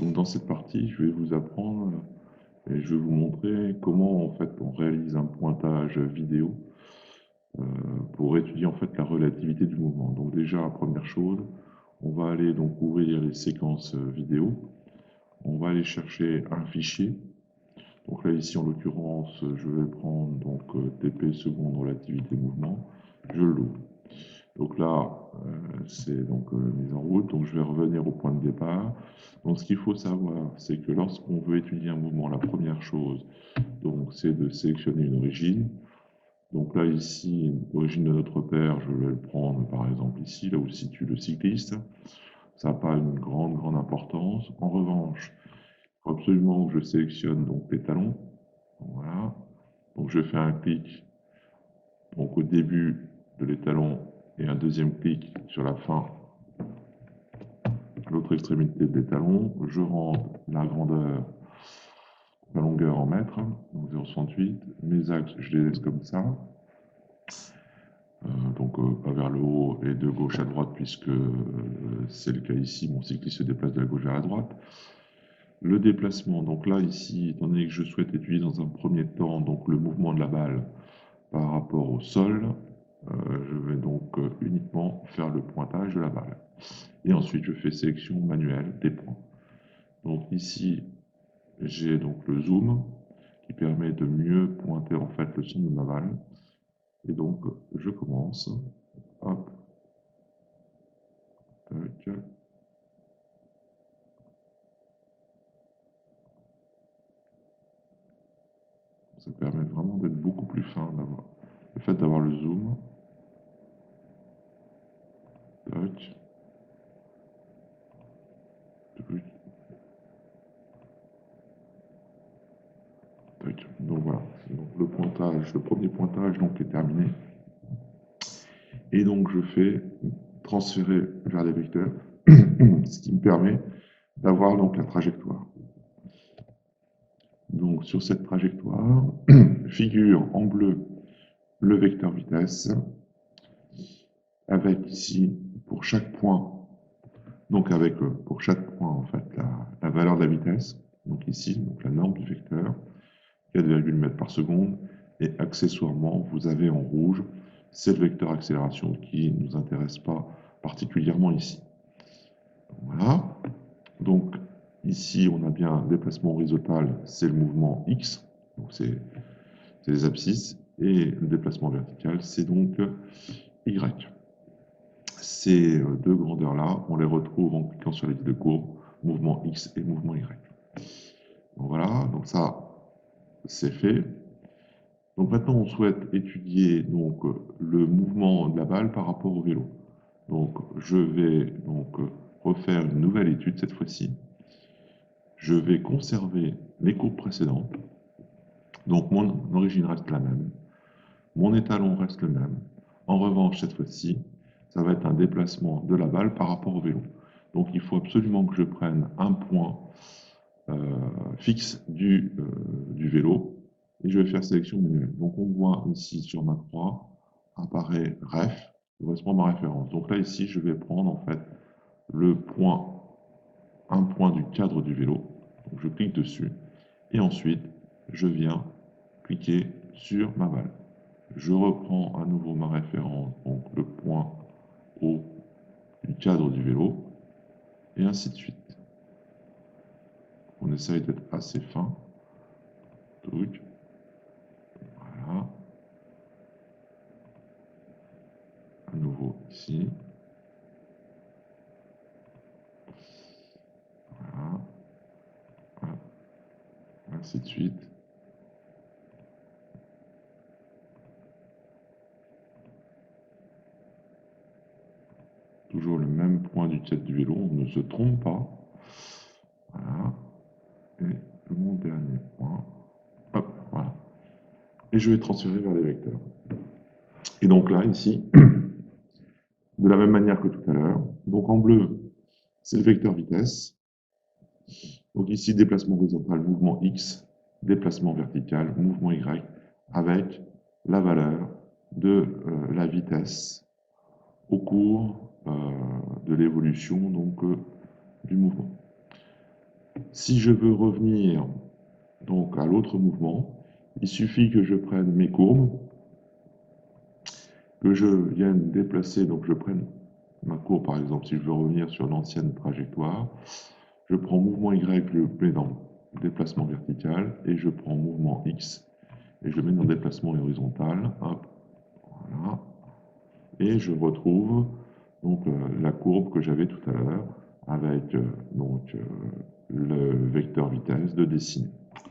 Donc dans cette partie, je vais vous apprendre et je vais vous montrer comment en fait on réalise un pointage vidéo pour étudier en fait la relativité du mouvement. Donc déjà, première chose, on va aller donc ouvrir les séquences vidéo. On va aller chercher un fichier. Donc là ici en l'occurrence, je vais prendre donc TP seconde relativité mouvement. Je l'ouvre. Donc là, c'est donc mise en route. Donc je vais revenir au point de départ. Donc ce qu'il faut savoir, c'est que lorsqu'on veut étudier un mouvement, la première chose, donc c'est de sélectionner une origine. Donc là ici, l'origine de notre repère, je vais le prendre par exemple ici, là où se situe le cycliste. Ça n'a pas une grande importance. En revanche, il faut absolument que je sélectionne donc les talons. Voilà. Donc je fais un clic donc au début de l'étalon et un deuxième clic sur la fin, à l'autre extrémité de l'étalon. Je rentre la grandeur, la longueur en mètres, donc 0,68. Mes axes, je les laisse comme ça. Donc pas vers le haut et de gauche à droite, puisque c'est le cas ici, mon cycliste se déplace de la gauche vers la droite. Le déplacement, donc là ici, étant donné que je souhaite étudier dans un premier temps donc le mouvement de la balle par rapport au sol, je vais donc uniquement faire le pointage de la balle. Et ensuite, je fais sélection manuelle des points. Donc ici, j'ai donc le zoom qui permet de mieux pointer en fait le son de ma balle. Et donc, je commence. Hop. Tac. Ça permet vraiment d'être beaucoup plus fin, le fait d'avoir le zoom. Tac. Tac. Donc voilà. Donc, le pointage, le premier pointage donc, est terminé. Et donc je fais transférer vers les vecteurs, ce qui me permet d'avoir donc la trajectoire. Donc sur cette trajectoire, figure en bleu le vecteur vitesse, avec ici pour chaque point, donc avec pour chaque point en fait la valeur de la vitesse, donc ici donc la norme du vecteur, 4,8 mètres par seconde, et accessoirement vous avez en rouge, c'est le vecteur accélération qui ne nous intéresse pas particulièrement ici. Voilà, donc ici on a bien un déplacement horizontal, c'est le mouvement X, donc c'est les abscisses, et le déplacement vertical, c'est donc Y. Ces deux grandeurs-là, on les retrouve en cliquant sur les guides de courbe, mouvement X et mouvement Y. Donc voilà, donc ça, c'est fait. Donc maintenant, on souhaite étudier donc, le mouvement de la balle par rapport au vélo. Donc je vais donc, refaire une nouvelle étude cette fois-ci. Je vais conserver les courbes précédentes. Donc mon origine reste la même. Mon étalon reste le même. En revanche, cette fois-ci, ça va être un déplacement de la balle par rapport au vélo. Donc il faut absolument que je prenne un point fixe du vélo et je vais faire sélection manuelle. Donc on voit ici sur ma croix apparaît ref, qui correspond à ma référence. Donc là ici, je vais prendre en fait le point, un point du cadre du vélo. Donc je clique dessus et ensuite je viens cliquer sur ma balle. Je reprends à nouveau ma référence, donc le point haut du cadre du vélo, et ainsi de suite. On essaye d'être assez fin. Truc. Voilà. À nouveau ici. Voilà. Voilà. Ainsi de suite. Toujours le même point du cadre du vélo, on ne se trompe pas. Voilà. Et mon dernier point. Hop, voilà. Et je vais transférer vers les vecteurs. Et donc là, ici, de la même manière que tout à l'heure, donc en bleu, c'est le vecteur vitesse. Donc ici, déplacement horizontal, mouvement X, déplacement vertical, mouvement Y, avec la valeur de la vitesse au cours de l'évolution donc du mouvement. Si je veux revenir donc à l'autre mouvement, il suffit que je prenne mes courbes, que je vienne déplacer, donc je prenne ma courbe par exemple, si je veux revenir sur l'ancienne trajectoire, je prends mouvement Y, je le mets dans déplacement vertical, et je prends mouvement X, et je le mets dans déplacement horizontal, hop, voilà, et je retrouve donc la courbe que j'avais tout à l'heure avec le vecteur vitesse de dessiner.